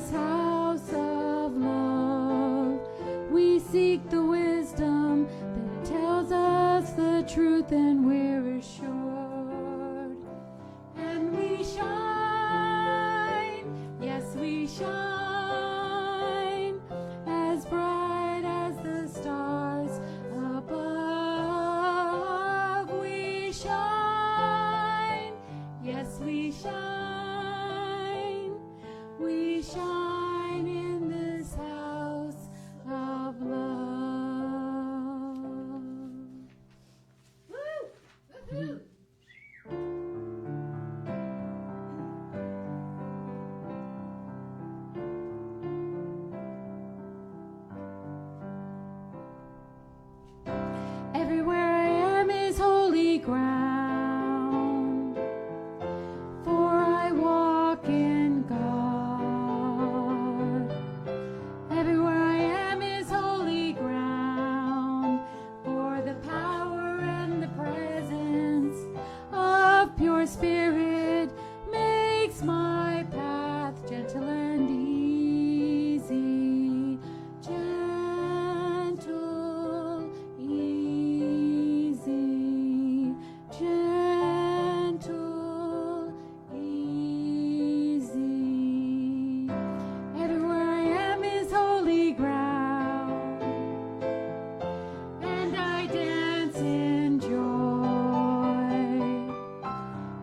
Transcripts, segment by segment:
this house of love. We seek the wisdom that tells us the truth, and we're assured. And we shine, yes, we shine, as bright as the stars above. We shine, yes, we shine, we shine in this house of love. Woo! Woo-hoo! Everywhere I am is holy ground, for I walk in God. Everywhere I am is holy ground, for the power and the presence of pure spirit makes my path gentle and easy. Gentle, easy, gentle, easy. Everywhere I am is holy ground, and I dance in joy.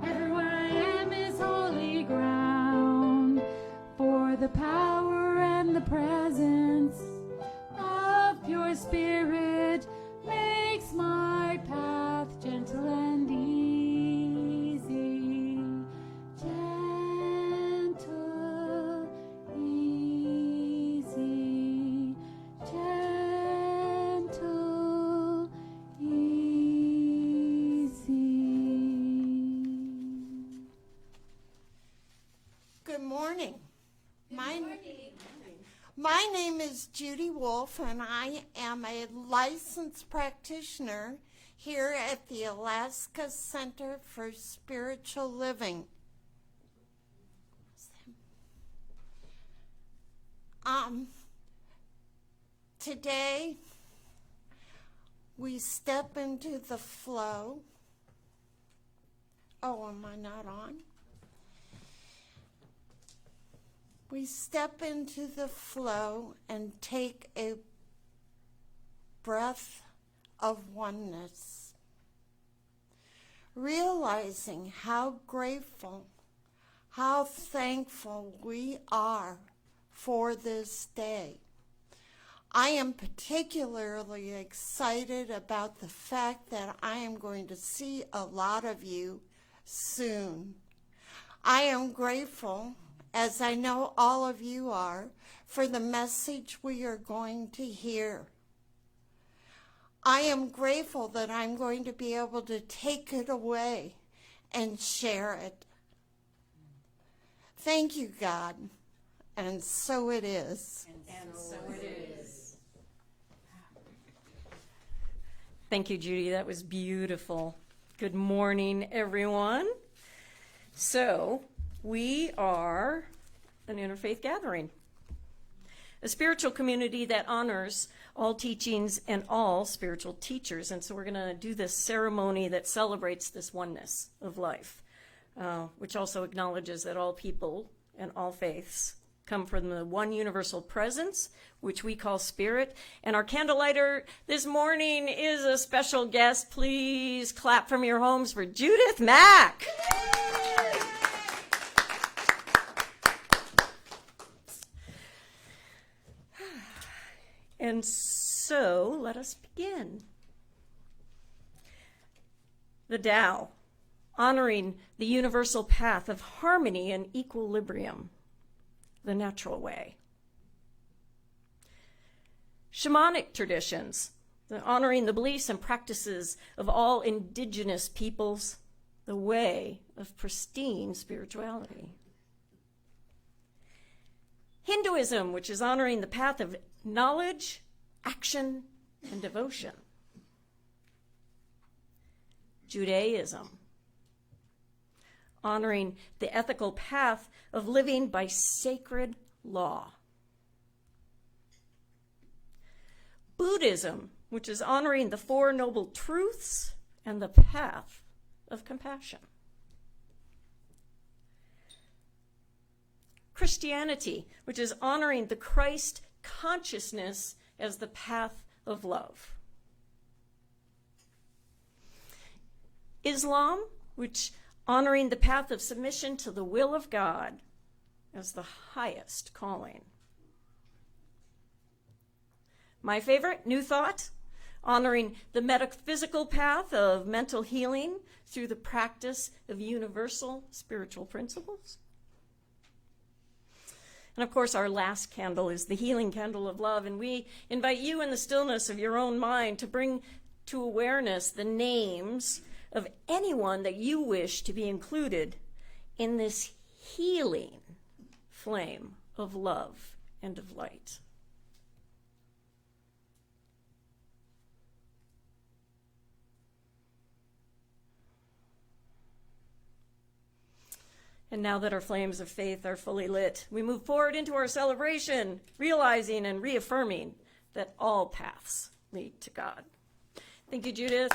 Everywhere I am is holy ground, for the power and the presence of pure spirit makes my path gentle and easy. Gentle, easy, gentle, easy. Good morning. My name is Judy Wolf, and I am a licensed practitioner here at the Alaska Center for Spiritual Living. Today, we step into the flow. Oh, am I not on? We step into the flow and take a breath of oneness, realizing how grateful, how thankful we are for this day. I am particularly excited about the fact that I am going to see a lot of you soon. I am grateful, as I know all of you are, for the message we are going to hear. I am grateful that I'm going to be able to take it away and share it. Thank you, God. And so it is. And so it is. Thank you, Judy. That was beautiful. Good morning, everyone. So, we are an interfaith gathering, a spiritual community that honors all teachings and all spiritual teachers. And so we're going to do this ceremony that celebrates this oneness of life, which also acknowledges that all people and all faiths come from the one universal presence, which we call spirit. And our candlelighter this morning is a special guest. Please clap from your homes for Judith Mack. And so, let us begin. The Tao, honoring the universal path of harmony and equilibrium, the natural way. Shamanic traditions, honoring the beliefs and practices of all indigenous peoples, the way of pristine spirituality. Hinduism, which is honoring the path of knowledge, action, and devotion. Judaism, honoring the ethical path of living by sacred law. Buddhism, which is honoring the Four Noble Truths and the path of compassion. Christianity, which is honoring the Christ consciousness as the path of love. Islam, which honoring the path of submission to the will of God as the highest calling. My favorite, New Thought, honoring the metaphysical path of mental healing through the practice of universal spiritual principles. And of course, our last candle is the healing candle of love, and we invite you in the stillness of your own mind to bring to awareness the names of anyone that you wish to be included in this healing flame of love and of light. And now that our flames of faith are fully lit, we move forward into our celebration, realizing and reaffirming that all paths lead to God. Thank you, Judith.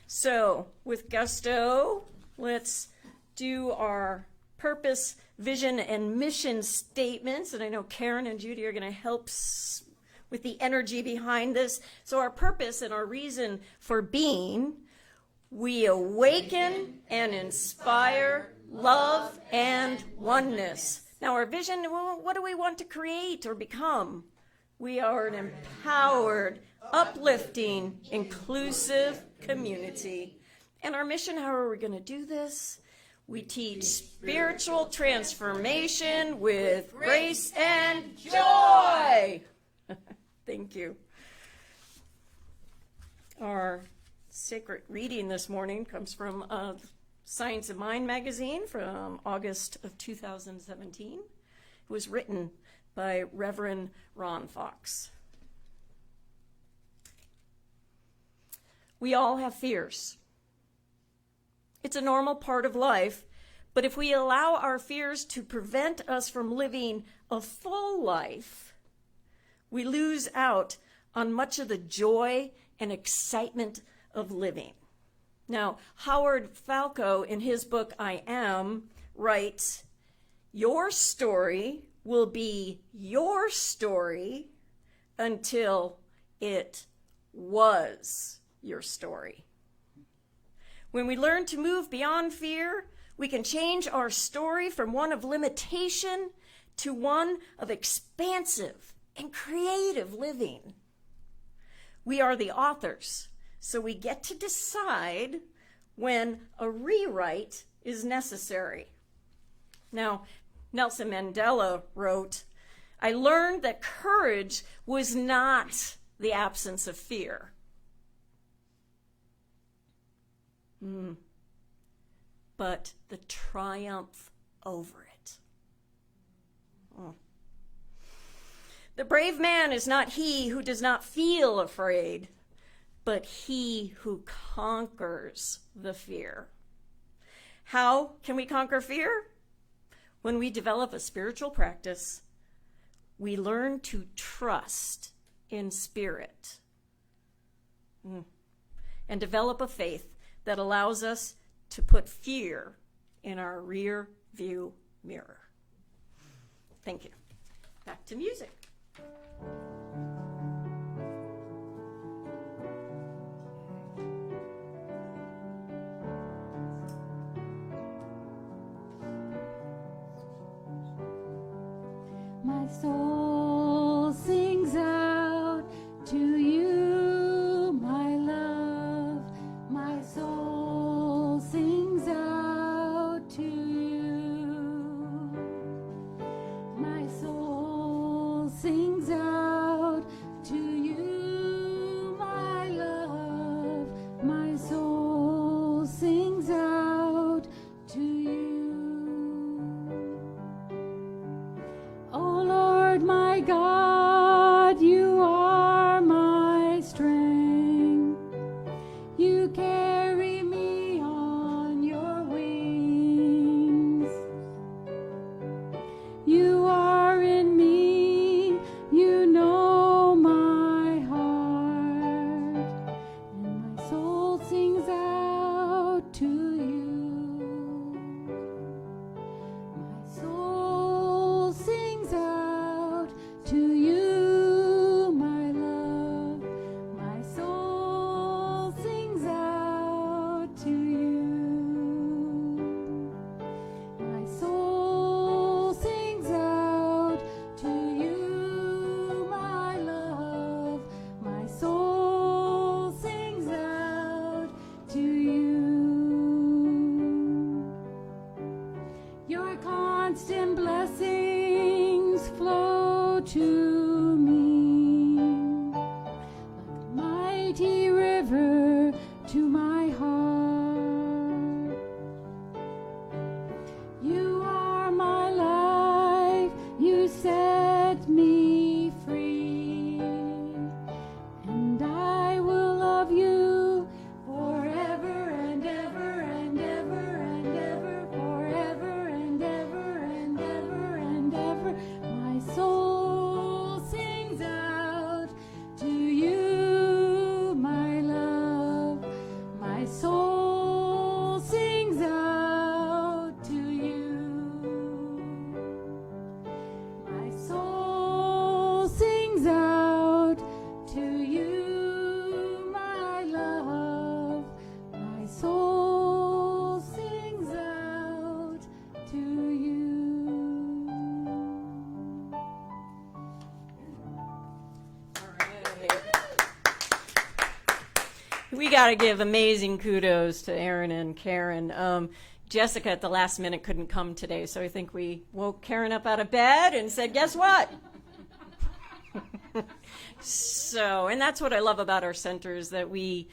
So, with gusto, let's do our purpose, vision, and mission statements. And I know Karen and Judy are going to help with the energy behind this. So our purpose and our reason for being: we awaken and inspire love and oneness. Now our vision, well, what do we want to create or become? We are an empowered, uplifting, inclusive community. And our mission, how are we going to do this? We teach spiritual transformation with grace and joy. Thank you. Our sacred reading this morning comes from Science of Mind magazine from August of 2017. It was written by Reverend Ron Fox. We all have fears. It's a normal part of life, but if we allow our fears to prevent us from living a full life, we lose out on much of the joy and excitement of living. Now, Howard Falco, in his book, I Am, writes, "Your story will be your story until it was your story." When we learn to move beyond fear, we can change our story from one of limitation to one of expansive and creative living. We are the authors, so we get to decide when a rewrite is necessary. Now, Nelson Mandela wrote, "I learned that courage was not the absence of fear, but the triumph over it." The brave man is not he who does not feel afraid, but he who conquers the fear. How can we conquer fear? When we develop a spiritual practice, we learn to trust in spirit and develop a faith that allows us to put fear in our rear view mirror. Thank you. Back to music. My soul sings out to you, my love. My soul sings out to you. My soul sings out to you, my love. My soul sings out to you. Oh Lord, my constant blessings flow to me like a mighty river to my heart. You are my life, you set me free, and I will love you forever and ever and ever and ever, forever and ever and ever and ever. My soul sings out to you, my love. My soul sings out to you. My soul sings out to you, my love. My soul sings out to you. We got to give amazing kudos to Aaron and Karen. Jessica at the last minute couldn't come today, so I think we woke Karen up out of bed and said, guess what? So, and that's what I love about our center is that we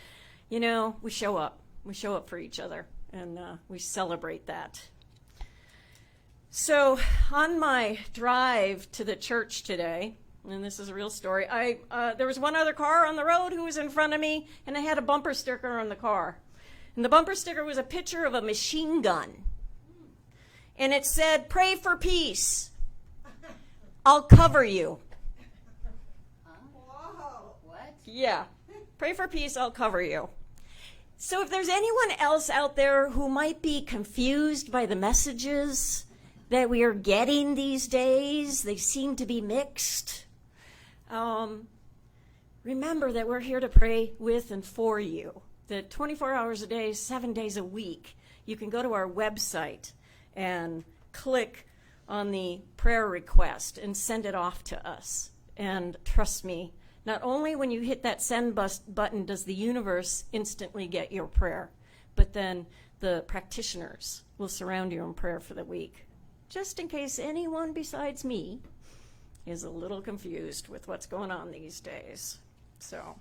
show up. We show up for each other, and we celebrate that. So, on my drive to the church today, and this is a real story, there was one other car on the road who was in front of me, and I had a bumper sticker on the car. And the bumper sticker was a picture of a machine gun. And it said, "Pray for peace. I'll cover you." What? Yeah. Pray for peace, I'll cover you. So if there's anyone else out there who might be confused by the messages that we are getting these days, they seem to be mixed. Remember that we're here to pray with and for you. That 24 hours a day, 7 days a week, you can go to our website and click on the prayer request and send it off to us. And trust me, not only when you hit that send button does the universe instantly get your prayer, but then the practitioners will surround you in prayer for the week, just in case anyone besides me is a little confused with what's going on these days. So,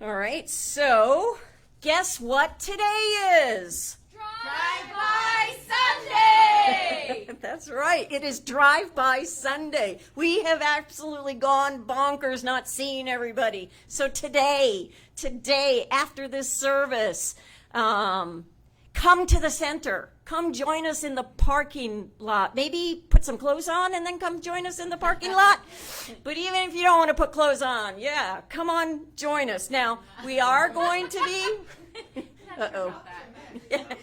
all right, so guess what today is? Drive-by Sunday! That's right. It is Drive-by Sunday. We have absolutely gone bonkers not seeing everybody. So today, after this service, come to the center. Come join us in the parking lot. Maybe put some clothes on and then come join us in the parking lot. But even if you don't want to put clothes on, yeah, come on, join us. Now, we are going to be... Uh-oh. Not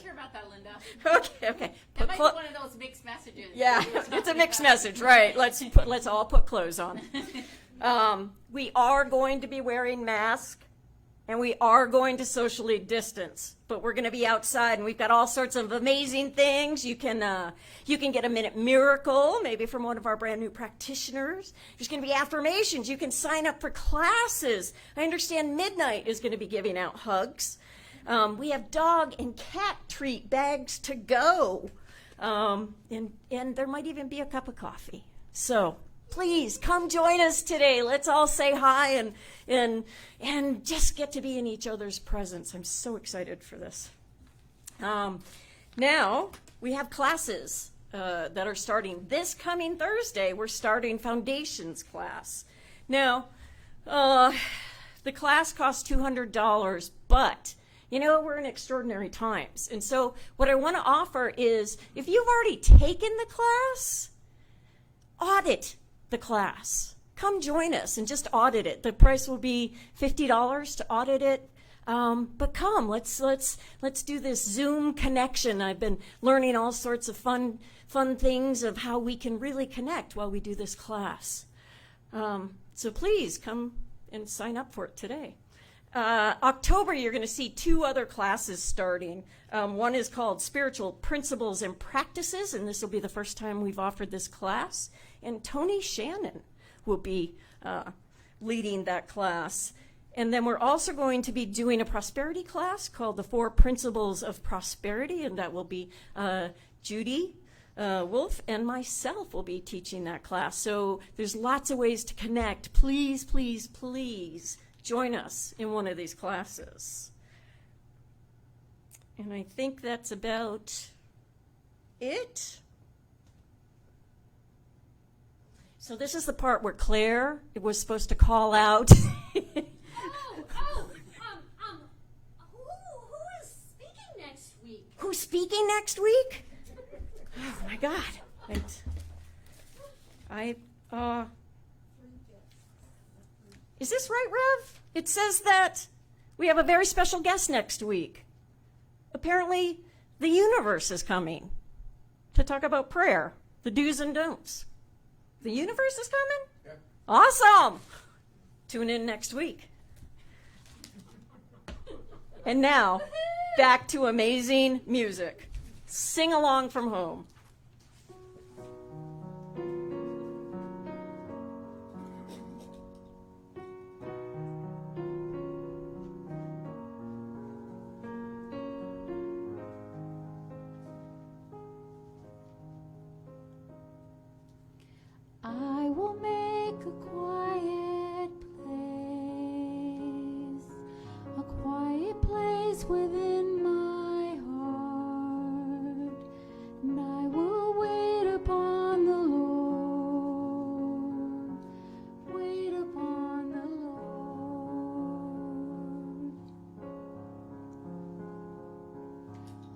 sure about that, Linda. Okay. That might be one of those mixed messages. Yeah, it's a mixed message, right? Let's all put clothes on. We are going to be wearing masks, and we are going to socially distance, but we're going to be outside, and we've got all sorts of amazing things. You can get a minute miracle, maybe from one of our brand new practitioners. There's going to be affirmations. You can sign up for classes. I understand Midnight is going to be giving out hugs. We have dog and cat treat bags to go, and there might even be a cup of coffee. So please come join us today. Let's all say hi and just get to be in each other's presence. I'm so excited for this. Now we have classes that are starting this coming Thursday. We're starting Foundations class. Now, the class costs $200, but we're in extraordinary times. And so what I want to offer is, if you've already taken the class, audit the class. Come join us and just audit it. The price will be $50 to audit it. But come, let's do this Zoom connection. I've been learning all sorts of fun things of how we can really connect while we do this class. So please come and sign up for it today. October, you're going to see 2 other classes starting. One is called Spiritual Principles and Practices, and this will be the first time we've offered this class. And Tony Shannon will be leading that class. And then we're also going to be doing a prosperity class called the 4 Principles of Prosperity, and that will be Judy Wolf and myself will be teaching that class. So there's lots of ways to connect. Please, please, please join us in one of these classes. And I think that's about it. So this is the part where Claire was supposed to call out. Who is speaking next week? Who's speaking next week? Oh my God. Is this right, Rev? It says that we have a very special guest next week. Apparently, the universe is coming to talk about prayer, the do's and don'ts. The universe is coming? Yeah. Awesome. Tune in next week. And now, back to amazing music. Sing along from home. I will make a quiet place within my heart, and I will wait upon the Lord, wait upon the Lord.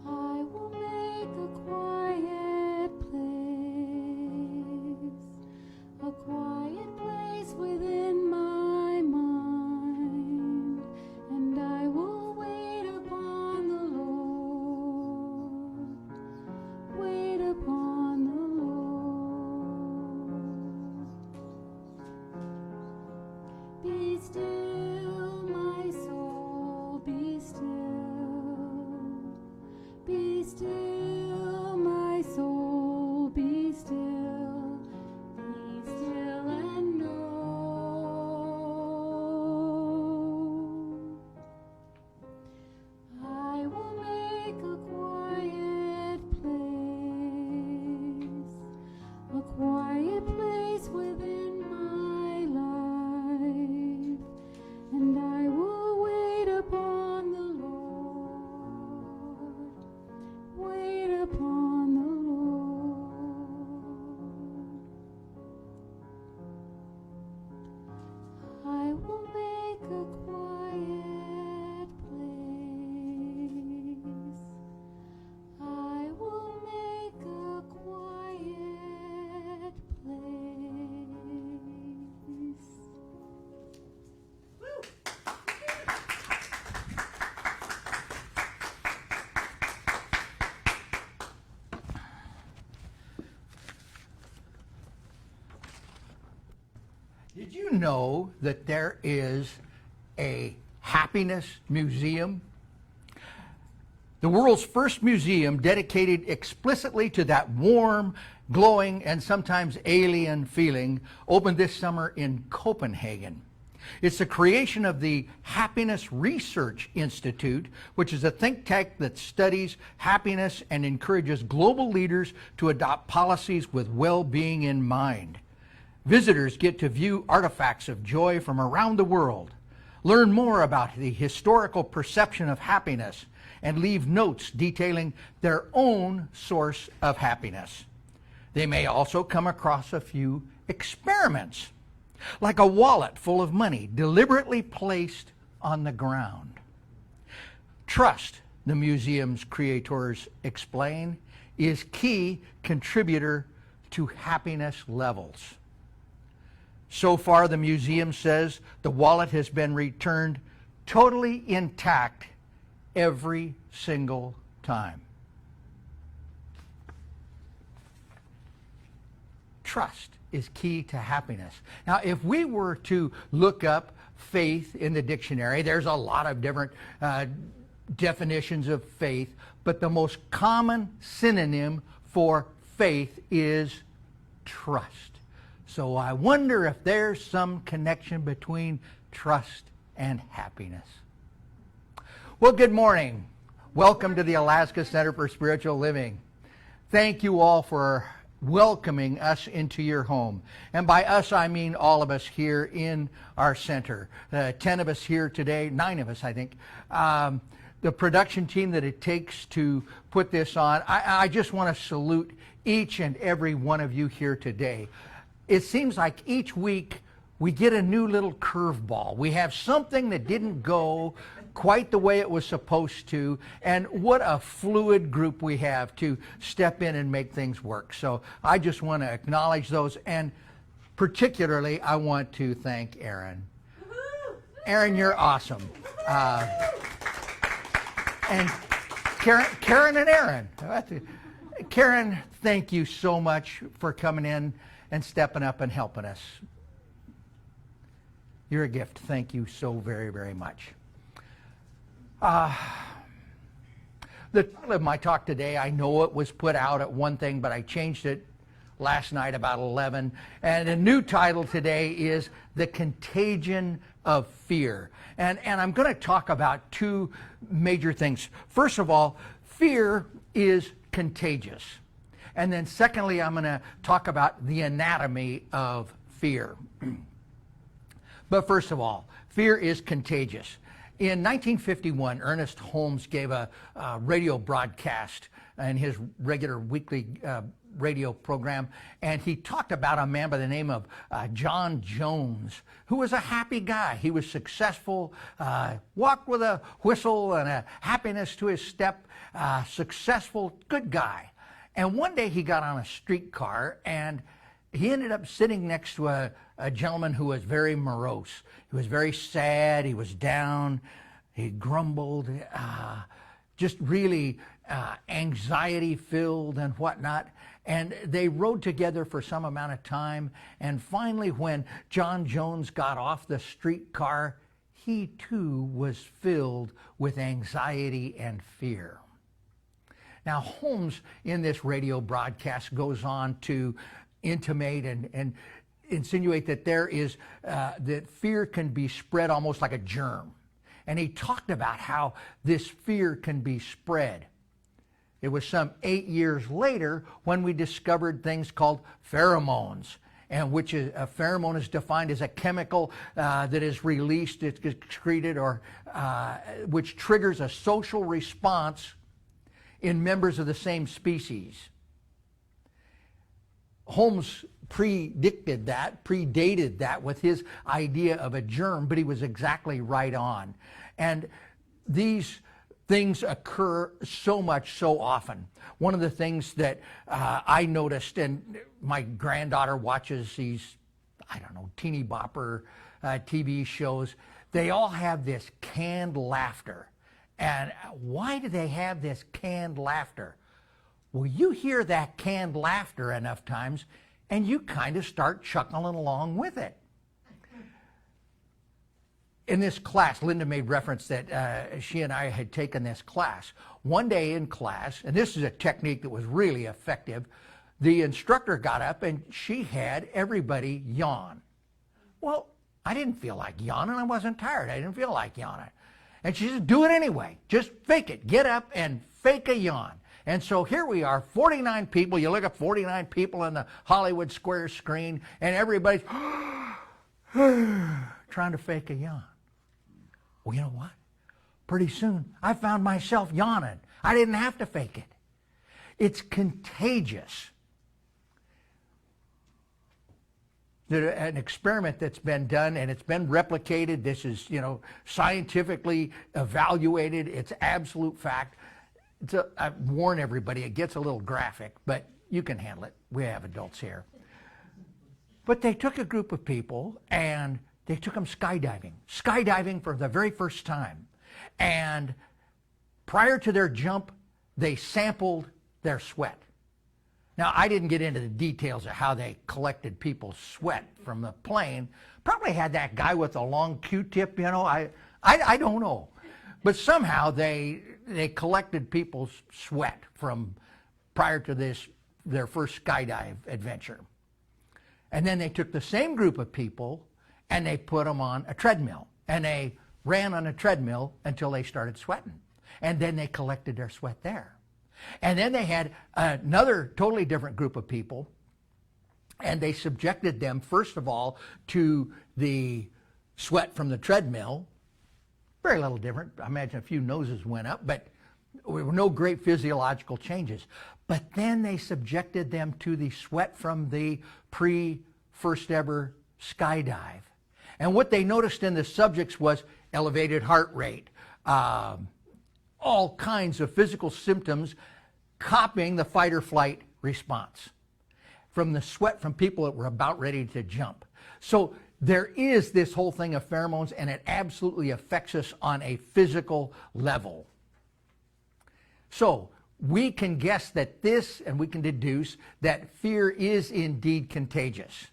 I will make a quiet place within my mind, and I will wait upon the Lord, wait upon the Lord. Be still, my soul, be still, be still, my soul, be still. Be still and know. I will make a quiet place within my life, and I will wait upon the Lord, wait upon the Lord. I will make a quiet place. I will make a quiet place. Did you know that there is a happiness museum? The world's first museum dedicated explicitly to that warm, glowing, and sometimes alien feeling opened this summer in Copenhagen. It's the creation of the Happiness Research Institute, which is a think tank that studies happiness and encourages global leaders to adopt policies with well-being in mind. Visitors get to view artifacts of joy from around the world, learn more about the historical perception of happiness, and leave notes detailing their own source of happiness. They may also come across a few experiments, like a wallet full of money deliberately placed on the ground. Trust, the museum's creators explain, is key contributor to happiness levels. So far, the museum says the wallet has been returned totally intact every single time. Trust is key to happiness. Now, if we were to look up faith in the dictionary, there's a lot of different definitions of faith, but the most common synonym for faith is trust. So I wonder if there's some connection between trust and happiness. Well, good morning. Welcome to the Alaska Center for Spiritual Living. Thank you all for welcoming us into your home. And by us, I mean all of us here in our center. 10 of us here today, 9 of us, I think. The production team that it takes to put this on, I just want to salute each and every one of you here today. It seems like each week we get a new little curveball. We have something that didn't go quite the way it was supposed to, and what a fluid group we have to step in and make things work. So I just want to acknowledge those, and particularly I want to thank Aaron. Aaron, you're awesome. And Karen and Aaron. Karen, thank you so much for coming in and stepping up and helping us. You're a gift. Thank you so very, very much. The title of my talk today, I know it was put out at one thing, but I changed it last night about 11. And the new title today is The Contagion of Fear. And I'm going to talk about 2 major things. First of all, fear is contagious. And then secondly, I'm going to talk about the anatomy of fear. But first of all, fear is contagious. In 1951, Ernest Holmes gave a radio broadcast in his regular weekly radio program, and he talked about a man by the name of John Jones, who was a happy guy. He was successful, walked with a whistle and a happiness to his step, successful, good guy. And one day he got on a streetcar, and he ended up sitting next to a gentleman who was very morose. He was very sad. He was down. He grumbled, just really anxiety-filled and whatnot. And they rode together for some amount of time. And finally, when John Jones got off the streetcar, he too was filled with anxiety and fear. Now, Holmes, in this radio broadcast, goes on to intimate and insinuate that there is that fear can be spread almost like a germ. And he talked about how this fear can be spread. It was some 8 years later when we discovered things called pheromones, and which is, a pheromone is defined as a chemical that is released, it's excreted, or which triggers a social response in members of the same species. Holmes predated that with his idea of a germ, but he was exactly right on. And these things occur so often. One of the things that I noticed, and my granddaughter watches these, teeny bopper TV shows, they all have this canned laughter. And why do they have this canned laughter? Well, you hear that canned laughter enough times, and you kind of start chuckling along with it. In this class, Linda made reference that she and I had taken this class. One day in class, and this is a technique that was really effective, the instructor got up and she had everybody yawn. Well, I didn't feel like yawning. I wasn't tired. I didn't feel like yawning. And she said, do it anyway. Just fake it. Get up and fake a yawn. And so here we are, 49 people. You look at 49 people on the Hollywood Square screen, and everybody's trying to fake a yawn. Well, you know what? Pretty soon, I found myself yawning. I didn't have to fake it. It's contagious. There's an experiment that's been done, and it's been replicated. This is, scientifically evaluated. It's absolute fact. I warn everybody, it gets a little graphic, but you can handle it. We have adults here. But they took a group of people and they took them skydiving for the very first time. And prior to their jump, they sampled their sweat. Now, I didn't get into the details of how they collected people's sweat from the plane. Probably had that guy with a long Q-tip, I don't know. But somehow they collected people's sweat from prior to their first skydive adventure. And then they took the same group of people and they put them on a treadmill and they ran on a treadmill until they started sweating. And then they collected their sweat there. And then they had another totally different group of people, and they subjected them, first of all, to the sweat from the treadmill. Very little different. I imagine a few noses went up, but there were no great physiological changes. But then they subjected them to the sweat from the first ever skydive. And what they noticed in the subjects was elevated heart rate, all kinds of physical symptoms copying the fight or flight response from the sweat from people that were about ready to jump. So there is this whole thing of pheromones, and it absolutely affects us on a physical level. So we can guess that this, and we can deduce that fear is indeed contagious,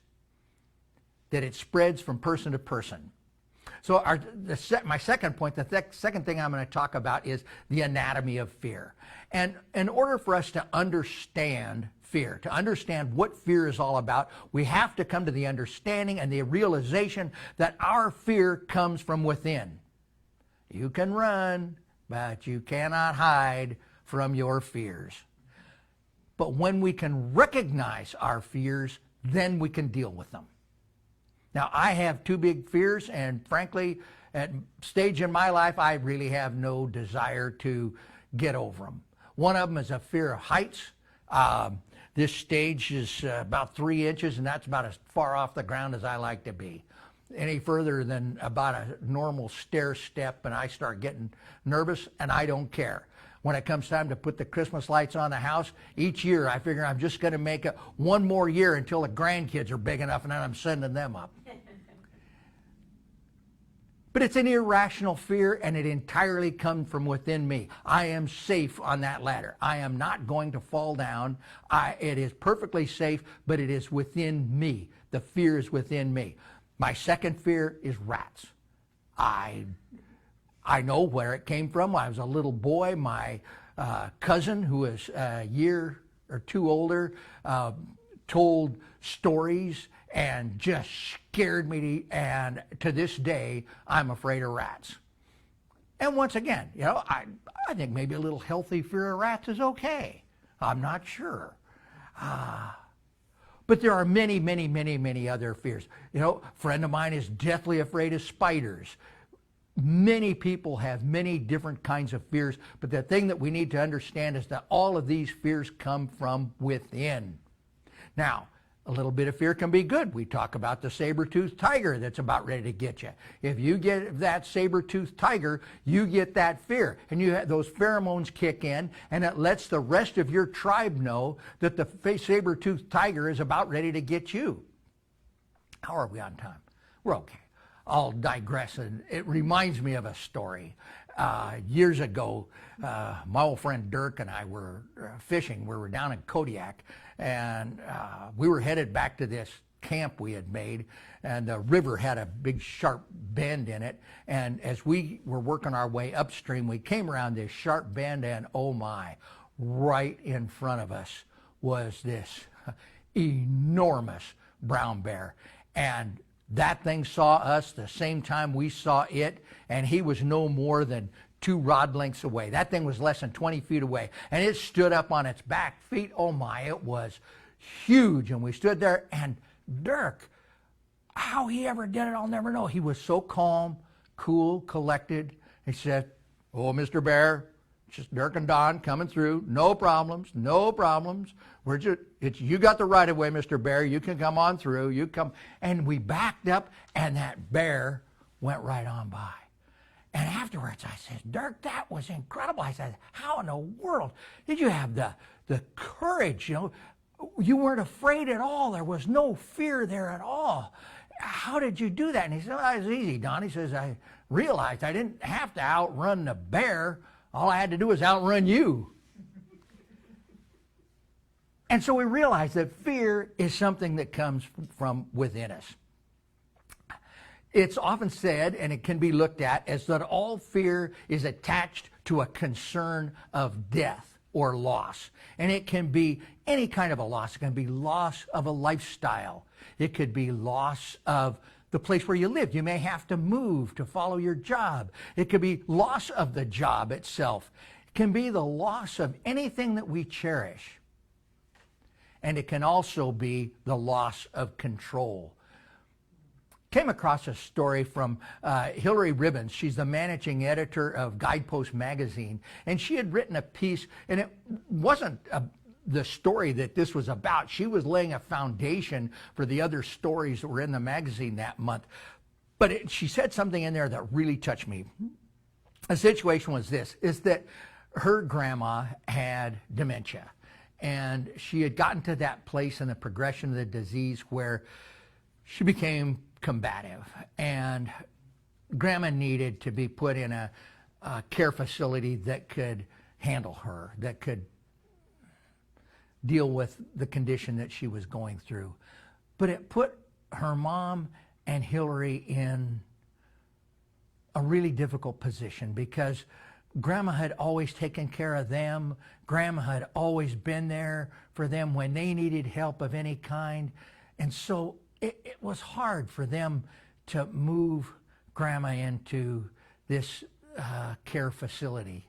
that it spreads from person to person. So my second point, the second thing I'm going to talk about is the anatomy of fear. And in order for us to understand fear, to understand what fear is all about, we have to come to the understanding and the realization that our fear comes from within. You can run, but you cannot hide from your fears. But when we can recognize our fears, then we can deal with them. Now, I have two big fears, and frankly, at stage in my life, I really have no desire to get over them. One of them is a fear of heights. This stage is about 3 inches, and that's about as far off the ground as I like to be. Any further than about a normal stair step, and I start getting nervous, and I don't care. When it comes time to put the Christmas lights on the house, each year I figure I'm just going to make it one more year until the grandkids are big enough, and then I'm sending them up. But it's an irrational fear, and it entirely comes from within me. I am safe on that ladder. I am not going to fall down. It is perfectly safe, but it is within me. The fear is within me. My second fear is rats. I know where it came from. I was a little boy. My cousin, who is a year or two older, told stories and just scared me, and to this day, I'm afraid of rats. And once again, I think maybe a little healthy fear of rats is okay. I'm not sure. But there are many, many, many, many other fears. A friend of mine is deathly afraid of spiders. Many people have many different kinds of fears, but the thing that we need to understand is that all of these fears come from within. Now, a little bit of fear can be good. We talk about the saber-toothed tiger that's about ready to get you. If you get that saber-toothed tiger, you get that fear. And those pheromones kick in, and it lets the rest of your tribe know that the saber-toothed tiger is about ready to get you. How are we on time? We're okay. I'll digress, and it reminds me of a story. Years ago, my old friend Dirk and I were fishing. We were down in Kodiak, and we were headed back to this camp we had made, and the river had a big sharp bend in it, and as we were working our way upstream, we came around this sharp bend, and oh my, right in front of us was this enormous brown bear. And that thing saw us the same time we saw it, and he was no more than 2 rod lengths away. That thing was less than 20 feet away, and it stood up on its back feet. Oh my, it was huge. And we stood there, and Dirk, how he ever did it, I'll never know. He was so calm, cool, collected. He said, "Oh, Mr. Bear, just Dirk and Don coming through. No problems, no problems. You got the right of way, Mr. Bear. You can come on through. You come." And we backed up, and that bear went right on by. And afterwards, I said, "Dirk, that was incredible." I said, "How in the world did you have the courage? You weren't afraid at all. There was no fear there at all. How did you do that?" And he said, "Well, it was easy, Don." He says, "I realized I didn't have to outrun the bear. All I had to do was outrun you." And so we realize that fear is something that comes from within us. It's often said, and it can be looked at, as that all fear is attached to a concern of death or loss. And it can be any kind of a loss. It can be loss of a lifestyle. It could be loss of the place where you live. You may have to move to follow your job. It could be loss of the job itself. It can be the loss of anything that we cherish. And it can also be the loss of control. Came across a story from Hillary Ribbons. She's the managing editor of Guidepost magazine. And she had written a piece, and it wasn't the story that this was about. She was laying a foundation for the other stories that were in the magazine that month. But she said something in there that really touched me. The situation was this, is that her grandma had dementia. And she had gotten to that place in the progression of the disease where she became combative. And grandma needed to be put in a care facility that could handle her, that could deal with the condition that she was going through. But it put her mom and Hillary in a really difficult position because grandma had always taken care of them. Grandma had always been there for them when they needed help of any kind. And so it was hard for them to move grandma into this care facility.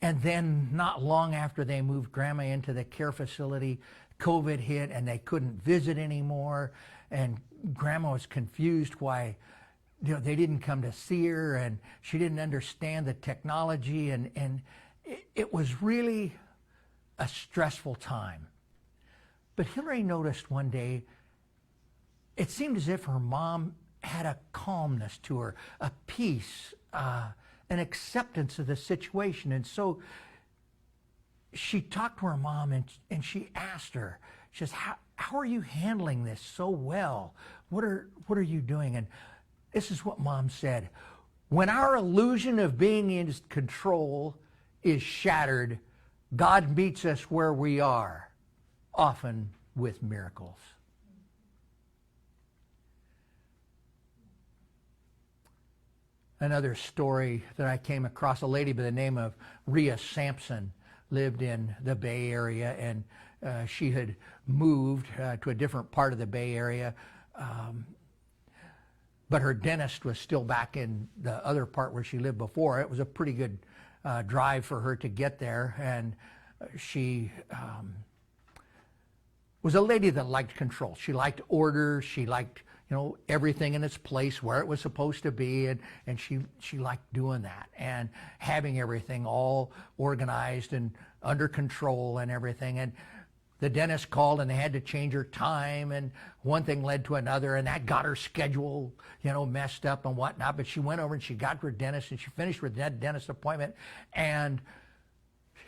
And then not long after they moved grandma into the care facility, COVID hit and they couldn't visit anymore. And grandma was confused why they didn't come to see her, and she didn't understand the technology. And it was really a stressful time. But Hillary noticed one day, it seemed as if her mom had a calmness to her, a peace, an acceptance of the situation. And so she talked to her mom and she asked her, she says, how are you handling this so well? What are you doing? And this is what Mom said. When our illusion of being in control is shattered, God meets us where we are, often with miracles. Another story that I came across, a lady by the name of Rhea Sampson lived in the Bay Area, and she had moved to a different part of the Bay Area, but her dentist was still back in the other part where she lived before. It was a pretty good drive for her to get there, and she was a lady that liked control. She liked order. She liked everything in its place where it was supposed to be, and she liked doing that and having everything all organized and under control and everything. And the dentist called and they had to change her time, and one thing led to another, and that got her schedule, messed up and whatnot. But she went over and she got to her dentist, and she finished with that dentist appointment, and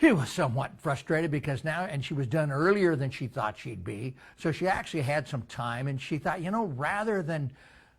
she was somewhat frustrated because and she was done earlier than she thought she'd be. So she actually had some time, and she thought, rather than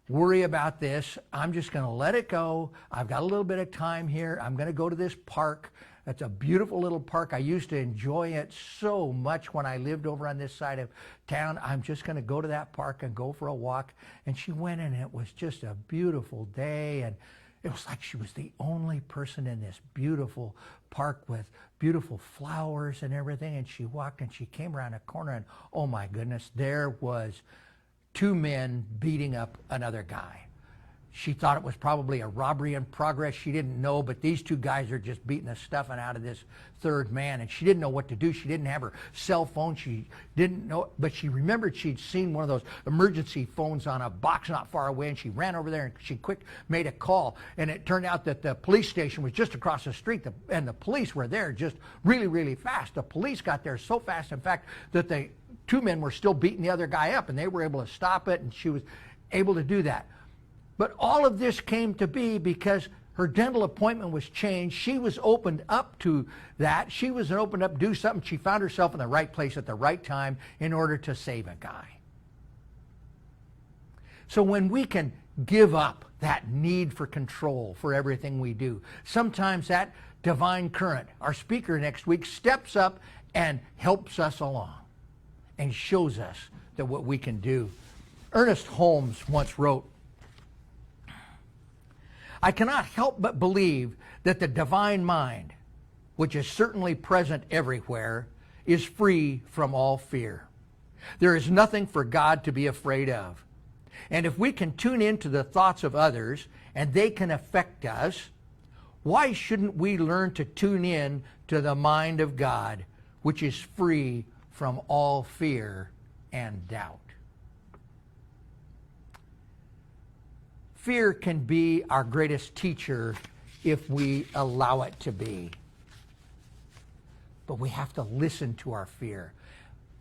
worry about this, I'm just going to let it go. I've got a little bit of time here. I'm going to go to this park. It's a beautiful little park. I used to enjoy it so much when I lived over on this side of town. I'm just going to go to that park and go for a walk. And she went, and it was just a beautiful day. And it was like she was the only person in this beautiful park with beautiful flowers and everything. And she walked and she came around a corner, and oh my goodness, there was two men beating up another guy. She thought it was probably a robbery in progress. She didn't know, but these two guys are just beating the stuffing out of this third man, and she didn't know what to do. She didn't have her cell phone. She didn't know, but she remembered she'd seen one of those emergency phones on a box not far away, and she ran over there and she quick made a call. And it turned out that the police station was just across the street, and the police were there just really, really fast. The police got there so fast, in fact, that the two men were still beating the other guy up, and they were able to stop it, and she was able to do that. But all of this came to be because her dental appointment was changed. She was opened up to that. She was opened up to do something. She found herself in the right place at the right time in order to save a guy. So when we can give up that need for control for everything we do, sometimes that divine current, our speaker next week, steps up and helps us along and shows us that what we can do. Ernest Holmes once wrote, I cannot help but believe that the divine mind, which is certainly present everywhere, is free from all fear. There is nothing for God to be afraid of. And if we can tune into the thoughts of others and they can affect us, why shouldn't we learn to tune in to the mind of God, which is free from all fear and doubt? Fear can be our greatest teacher if we allow it to be. But we have to listen to our fear.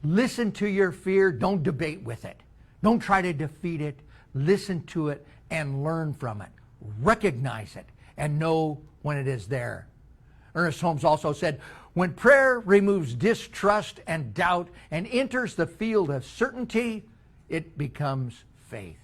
Listen to your fear. Don't debate with it. Don't try to defeat it. Listen to it and learn from it. Recognize it and know when it is there. Ernest Holmes also said, when prayer removes distrust and doubt and enters the field of certainty, it becomes faith.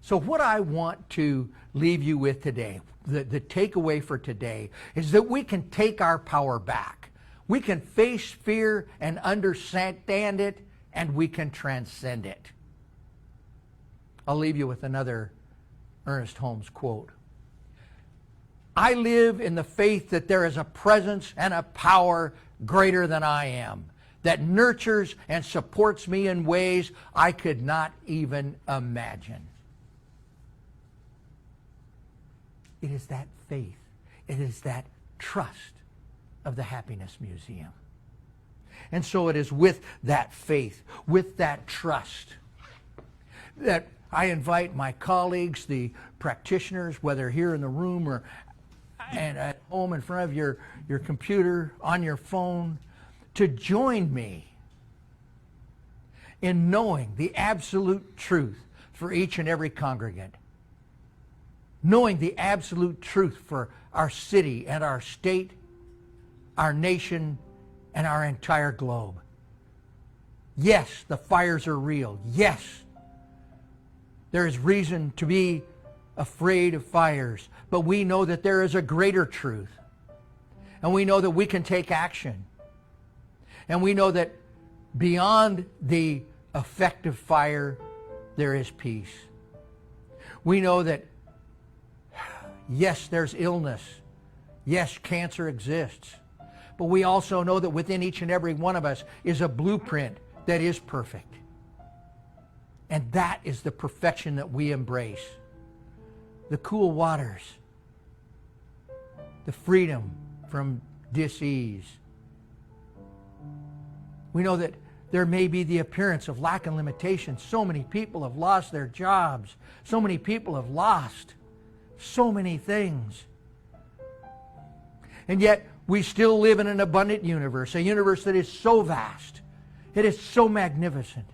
So what I want to leave you with today, the takeaway for today, is that we can take our power back. We can face fear and understand it, and we can transcend it. I'll leave you with another Ernest Holmes quote. I live in the faith that there is a presence and a power greater than I am, that nurtures and supports me in ways I could not even imagine. It is that faith, it is that trust of the Happiness Museum. And so it is with that faith, with that trust, that I invite my colleagues, the practitioners, whether here in the room or and at home in front of your computer, on your phone, to join me in knowing the absolute truth for each and every congregant. Knowing the absolute truth for our city and our state, our nation, and our entire globe. Yes, the fires are real. Yes, there is reason to be afraid of fires, but we know that there is a greater truth. And we know that we can take action. And we know that beyond the effect of fire, there is peace. We know that yes, there's illness. Yes, cancer exists. But we also know that within each and every one of us is a blueprint that is perfect. And that is the perfection that we embrace. The cool waters, the freedom from dis-ease. We know that there may be the appearance of lack and limitation. So many people have lost their jobs. So many people have lost so many things. And yet we still live in an abundant universe, a universe that is so vast, it is so magnificent,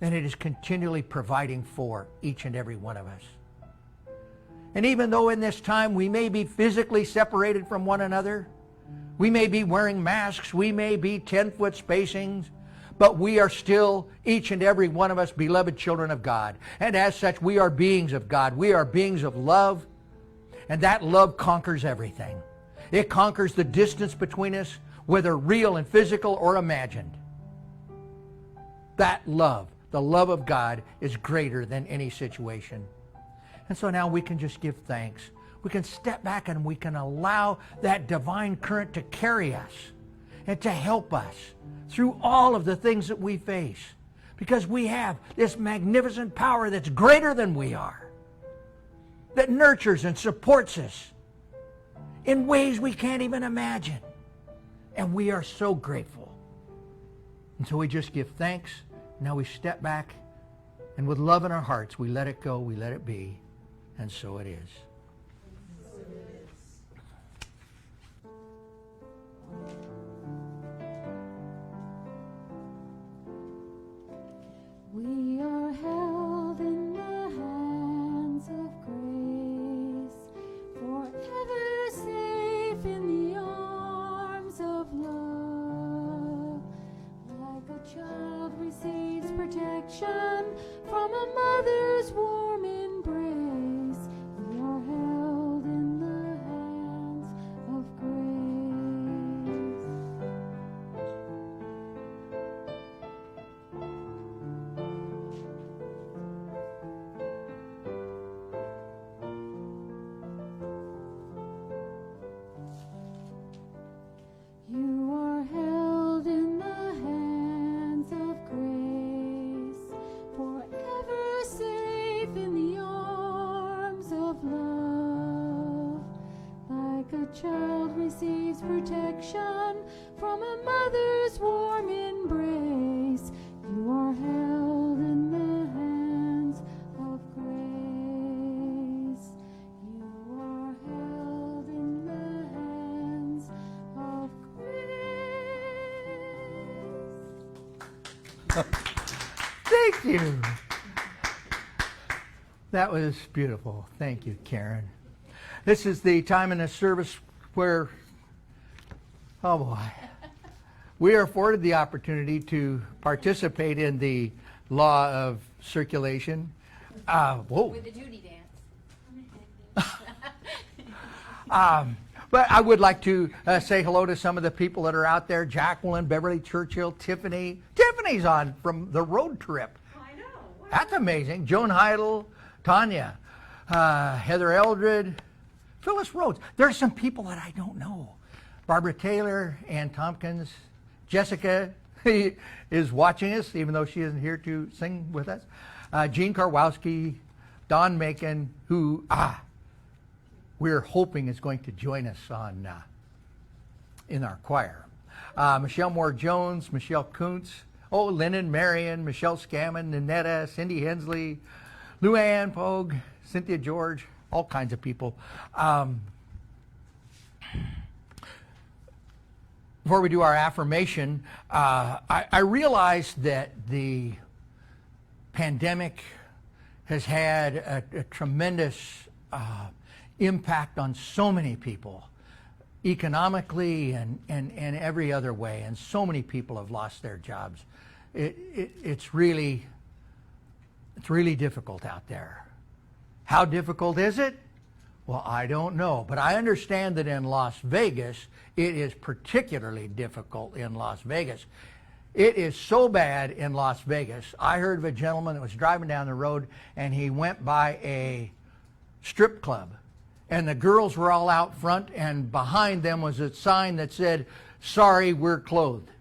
and it is continually providing for each and every one of us. And even though in this time we may be physically separated from one another, we may be wearing masks, we may be 10-foot spacings, but we are still, each and every one of us, beloved children of God. And as such, we are beings of God. We are beings of love, and that love conquers everything. It conquers the distance between us, whether real and physical or imagined. That love, the love of God, is greater than any situation. And so now we can just give thanks. We can step back and we can allow that divine current to carry us and to help us through all of the things that we face. Because we have this magnificent power that's greater than we are, that nurtures and supports us in ways we can't even imagine. And we are so grateful. And so we just give thanks. Now we step back, and with love in our hearts, we let it go, we let it be. And so it is. We are held in the hands of grace, forever safe in the arms of love. Like a child receives protection from a mother's warm embrace, we are held in the hands of grace. You are held in the hands of grace, forever run from a mother's warm embrace. You are held in the hands of grace. You are held in the hands of grace. Thank you. That was beautiful. Thank you, Karen. This is the time in the service where, oh boy, we are afforded the opportunity to participate in the law of circulation. Whoa. With the Judy dance. But I would like to say hello to some of the people that are out there. Jacqueline, Beverly, Churchill, Tiffany. Tiffany's on from the road trip. I know. That's amazing. Joan Heidel, Tanya, Heather Eldred, Phyllis Rhodes. There's some people that I don't know. Barbara Taylor, Ann Tompkins, Jessica is watching us, even though she isn't here to sing with us. Jean Karwowski, Don Macon, who we're hoping is going to join us on in our choir. Michelle Moore-Jones, Michelle Kuntz, Lennon Marion, Michelle Scammon, Nanetta, Cindy Hensley, Luann Pogue, Cynthia George, all kinds of people. Before we do our affirmation, I realized that the pandemic has had a tremendous impact on so many people, economically and every other way, and so many people have lost their jobs. It's really difficult out there. How difficult is it? Well, I don't know, but I understand that in Las Vegas, it is particularly difficult in Las Vegas. It is so bad in Las Vegas. I heard of a gentleman that was driving down the road, and he went by a strip club, and the girls were all out front, and behind them was a sign that said, "Sorry, we're clothed."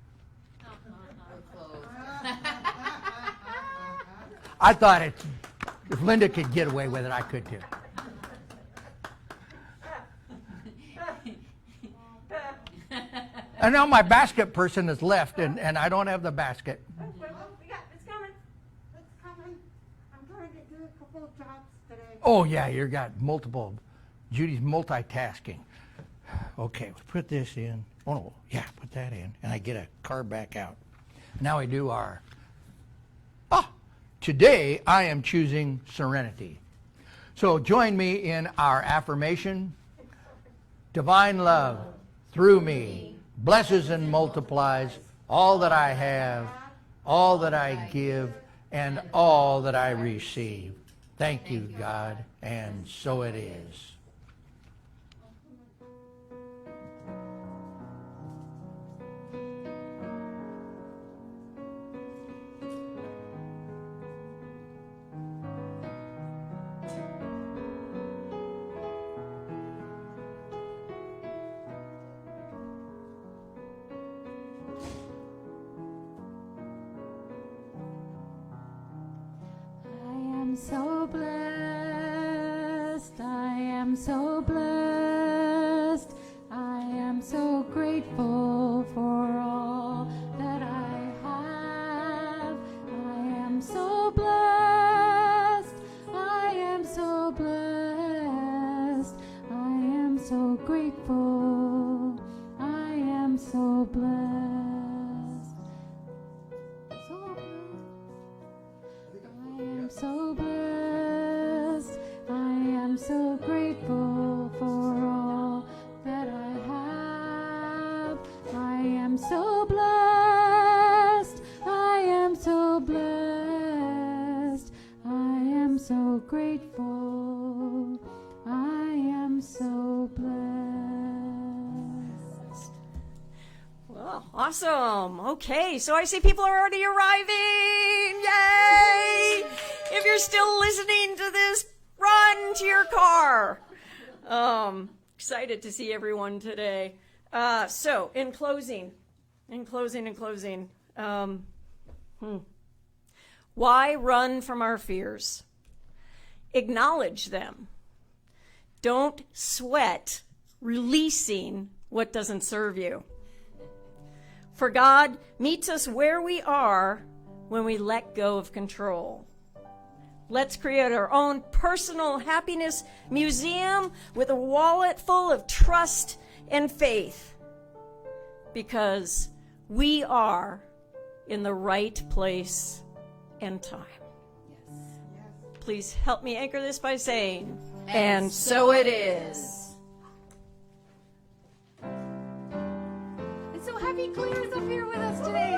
I thought if Linda could get away with it, I could too. And now my basket person has left, and I don't have the basket. It's coming. I'm trying to do a couple of jobs today. Oh, yeah, you've got multiple. Judy's multitasking. Okay, let's put this in. Oh, no, yeah, put that in. And I get a card back out. Now we do our... Today I am choosing serenity. So join me in our affirmation. Divine love through me blesses and multiplies all that I have, all that I give, and all that I receive. Thank you, God, and so it is. So blessed, I am so blessed, I am so grateful for all that I have. I am so blessed, I am so blessed, I am so grateful, I am so blessed. So blessed. I am so blessed, I am so grateful for all that I have. I am so blessed, I am so blessed, I am so grateful, I am so blessed. Well, awesome. Okay, so I see people are already arriving. Yay! If you're still listening to this, run to your car. Excited to see everyone today. So, in closing, why run from our fears? Acknowledge them. Don't sweat releasing what doesn't serve you. For God meets us where we are when we let go of control. Let's create our own personal happiness museum with a wallet full of trust and faith, because we are in the right place and time. Please help me anchor this by saying, and so it is. And so happy Claire's up here with us today.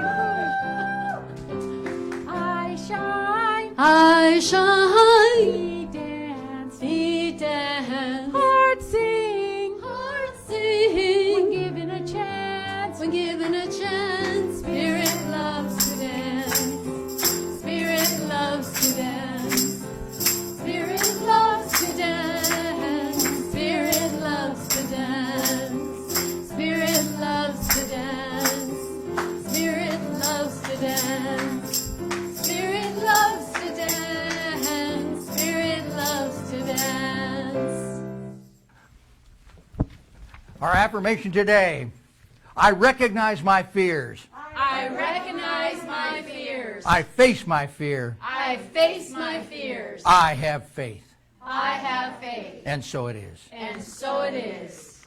I shine. I shine. We dance. We dance. Heart sing. Heart sing. When given a chance. When given a chance, Spirit loves to dance. Spirit loves to dance. Spirit loves to dance. Spirit loves to dance. Spirit loves to dance. Spirit loves to dance. Spirit loves to dance. Spirit loves to dance. Our affirmation today: I recognize my fears. I recognize my fears. I face my fear. I face my fears. I have faith. I have faith. And so it is. And so it is.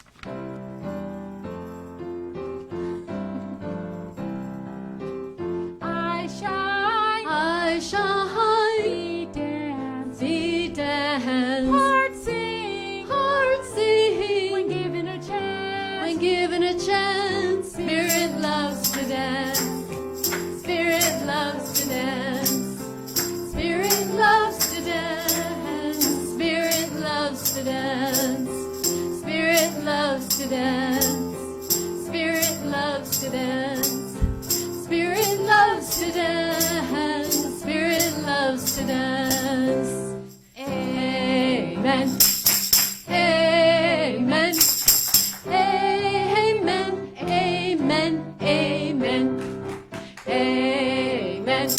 I shine. I shine. We dance. We dance. Heart sing. Heart sing. When given a chance. When given a chance, Spirit loves to dance. Spirit loves to dance. Spirit loves to dance. Spirit loves to dance. Spirit loves to dance. Spirit loves to dance. Spirit loves to dance. Spirit loves to dance. Amen. Amen. Amen. Amen. Amen. Amen.